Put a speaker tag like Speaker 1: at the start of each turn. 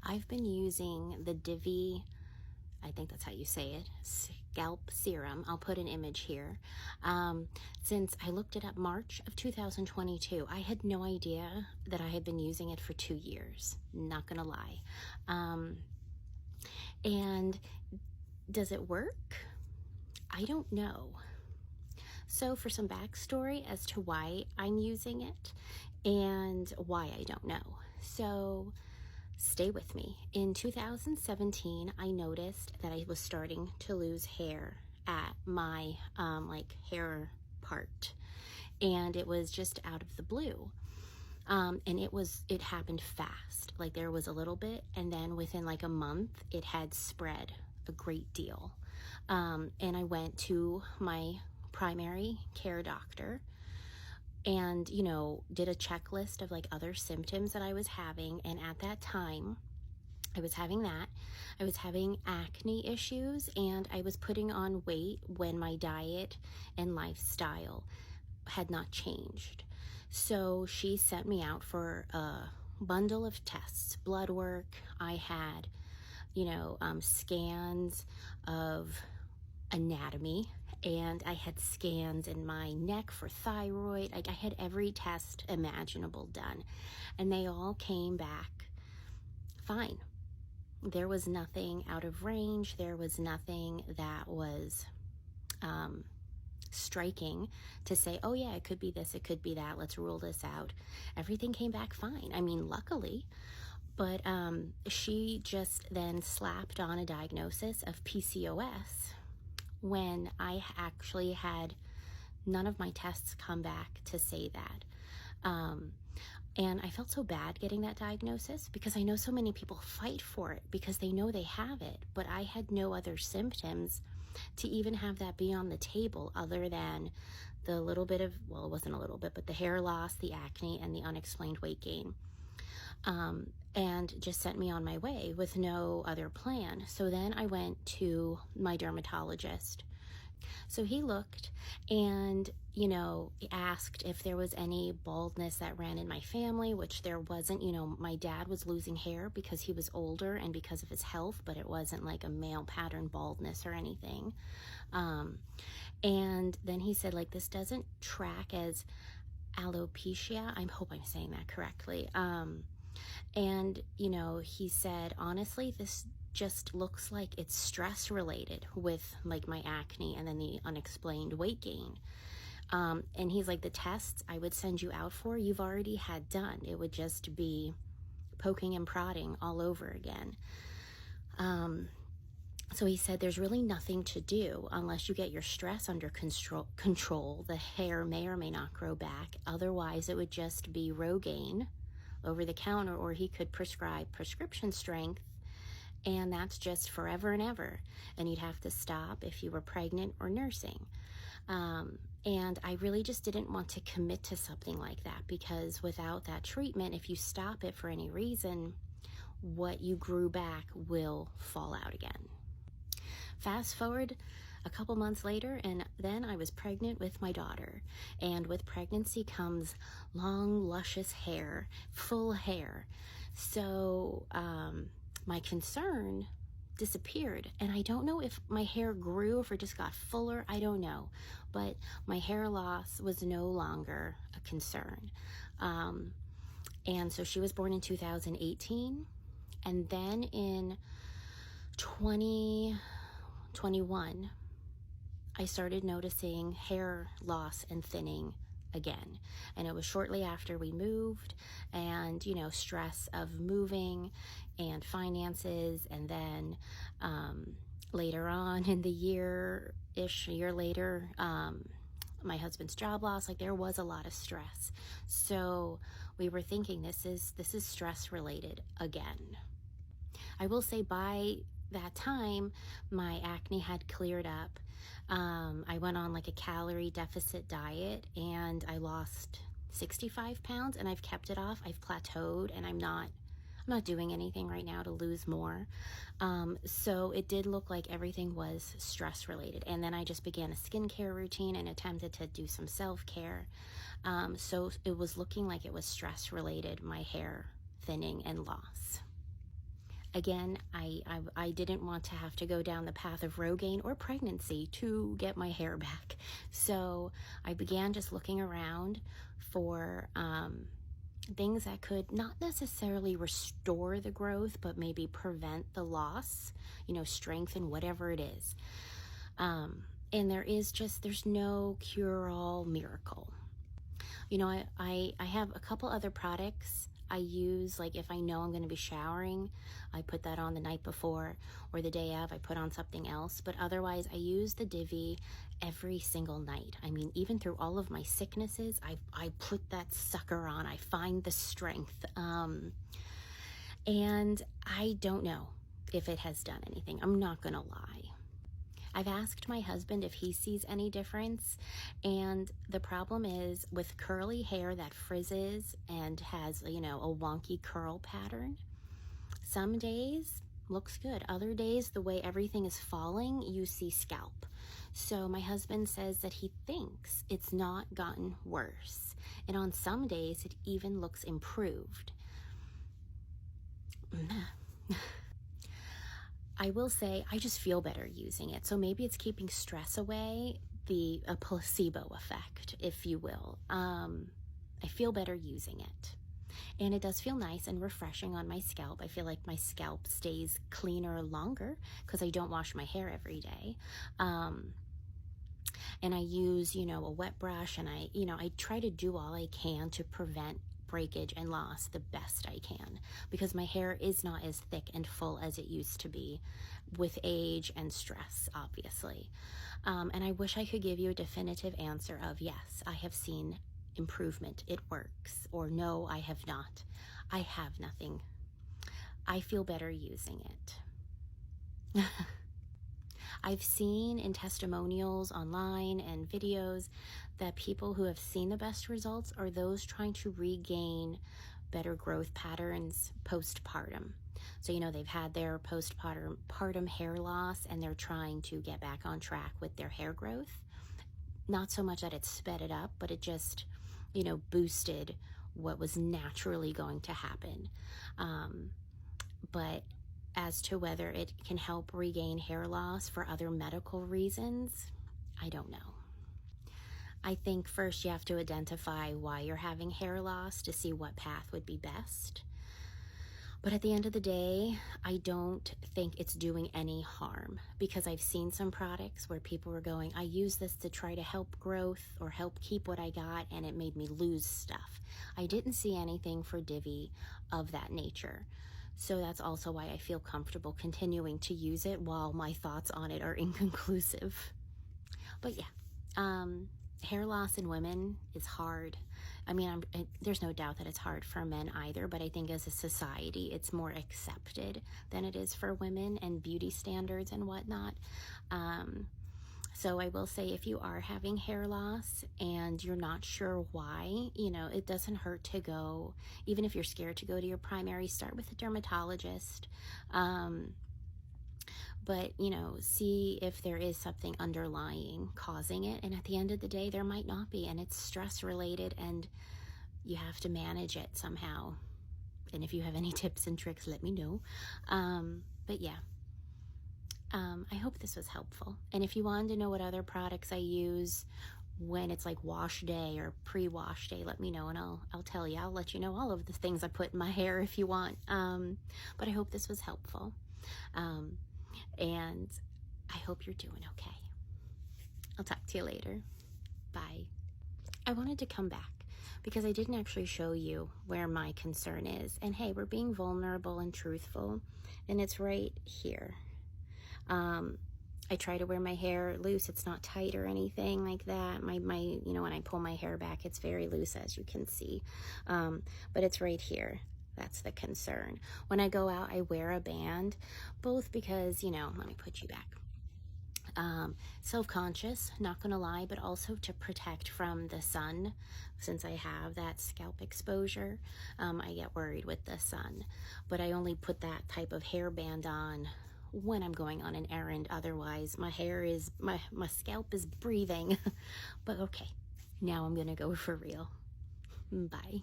Speaker 1: I've been using the Divi, I think that's how you say it, Scalp Serum. I'll put an image here. Since I looked it up March of 2022, I had no idea that I had been using it for 2 years. Not gonna lie. And does it work? I don't know. So for some backstory as to why I'm using it and why I don't know. So stay with me. In 2017, I noticed that I was starting to lose hair at my hair part, and it was just out of the blue. And it happened fast. Like there was a little bit, and then within like a month, it had spread a great deal. And I went to my primary care doctor and, did a checklist of like other symptoms that I was having. And at that time, I was having that. I was having acne issues, and I was putting on weight when my diet and lifestyle had not changed. So she sent me out for a bundle of tests, blood work. I had, scans of anatomy, and I had scans in my neck for thyroid. I had every test imaginable done, and they all came back fine. There was nothing out of range. There was nothing that was striking to say, oh yeah, it could be this, it could be that, let's rule this out. Everything came back fine. I mean, luckily. But she just then slapped on a diagnosis of PCOS when I actually had none of my tests come back to say that. And I felt so bad getting that diagnosis because I know so many people fight for it because they know they have it, but I had no other symptoms to even have that be on the table other than the little bit of, well, it wasn't a little bit, but the hair loss, the acne, and the unexplained weight gain. And just sent me on my way with no other plan. So then I went to my dermatologist. So he looked and, asked if there was any baldness that ran in my family, which there wasn't. My dad was losing hair because he was older and because of his health, but it wasn't like a male pattern baldness or anything. And then he said, like, this doesn't track as alopecia. I hope I'm saying that correctly. And, he said, honestly, this just looks like it's stress related with like my acne and then the unexplained weight gain. And he's like, the tests I would send you out for, you've already had done. It would just be poking and prodding all over again. So he said, there's really nothing to do unless you get your stress under control. The hair may or may not grow back. Otherwise, it would just be Rogaine over the counter, or he could prescribe prescription strength, and that's just forever and ever. And you'd have to stop if you were pregnant or nursing. And I really just didn't want to commit to something like that because without that treatment, if you stop it for any reason, what you grew back will fall out again. Fast forward a couple months later, and then I was pregnant with my daughter. And with pregnancy comes long, luscious hair, full hair. So my concern disappeared. And I don't know if my hair grew, if it just got fuller, I don't know. But my hair loss was no longer a concern. And so she was born in 2018. And then in 2021, I started noticing hair loss and thinning again. And it was shortly after we moved and, stress of moving and finances. And then later on in the year later, my husband's job loss, like there was a lot of stress. So we were thinking this is stress related again. I will say by that time, my acne had cleared up. I went on like a calorie deficit diet and I lost 65 pounds and I've kept it off. I've plateaued and I'm not doing anything right now to lose more. So it did look like everything was stress related. And then I just began a skincare routine and attempted to do some self-care. So it was looking like it was stress related, my hair thinning and loss. Again, I didn't want to have to go down the path of Rogaine or pregnancy to get my hair back. So I began just looking around for things that could not necessarily restore the growth, but maybe prevent the loss, strengthen whatever it is. And there's no cure-all miracle. I have a couple other products I use, like if I know I'm going to be showering, I put that on the night before, or the day of, I put on something else. But otherwise, I use the Divi every single night. I mean, even through all of my sicknesses, I put that sucker on. I find the strength. And I don't know if it has done anything. I'm not going to lie. I've asked my husband if he sees any difference, and the problem is with curly hair that frizzes and has, a wonky curl pattern, some days looks good. Other days, the way everything is falling, you see scalp. So my husband says that he thinks it's not gotten worse, and on some days it even looks improved. I will say I just feel better using it. So maybe it's keeping stress away, a placebo effect, if you will. I feel better using it. And it does feel nice and refreshing on my scalp. I feel like my scalp stays cleaner longer because I don't wash my hair every day. And I use, a wet brush, and I try to do all I can to prevent breakage and loss the best I can, because my hair is not as thick and full as it used to be with age and stress, obviously. And I wish I could give you a definitive answer of yes, I have seen improvement, it works, or no, I have not. I have nothing. I feel better using it. I've seen in testimonials online and videos that people who have seen the best results are those trying to regain better growth patterns postpartum. So, they've had their postpartum hair loss and they're trying to get back on track with their hair growth. Not so much that it sped it up, but it just, boosted what was naturally going to happen. But as to whether it can help regain hair loss for other medical reasons, I don't know. I think first you have to identify why you're having hair loss to see what path would be best. But at the end of the day, I don't think it's doing any harm, because I've seen some products where people were going, I use this to try to help growth or help keep what I got, and it made me lose stuff. I didn't see anything for Divi of that nature. So that's also why I feel comfortable continuing to use it while my thoughts on it are inconclusive. But yeah, hair loss in women is hard. I mean, there's no doubt that it's hard for men either, but I think as a society, it's more accepted than it is for women and beauty standards and whatnot. So I will say, if you are having hair loss and you're not sure why, it doesn't hurt to go, even if you're scared to go to your primary, start with a dermatologist. But, see if there is something underlying causing it. And at the end of the day, there might not be, and it's stress related, and you have to manage it somehow. And if you have any tips and tricks, let me know. But yeah. I hope this was helpful. And if you wanted to know what other products I use when it's like wash day or pre-wash day, let me know and I'll tell you. I'll let you know all of the things I put in my hair if you want. But I hope this was helpful. And I hope you're doing okay. I'll talk to you later. Bye. I wanted to come back because I didn't actually show you where my concern is. And hey, we're being vulnerable and truthful, and it's right here. I try to wear my hair loose. It's not tight or anything like that. My when I pull my hair back, it's very loose, as you can see. But it's right here. That's the concern. When I go out, I wear a band, both because, let me put you back. Self-conscious, not gonna lie, but also to protect from the sun. Since I have that scalp exposure, I get worried with the sun. But I only put that type of hairband on when I'm going on an errand. Otherwise, my scalp is breathing. But okay, now I'm gonna go for real. Bye.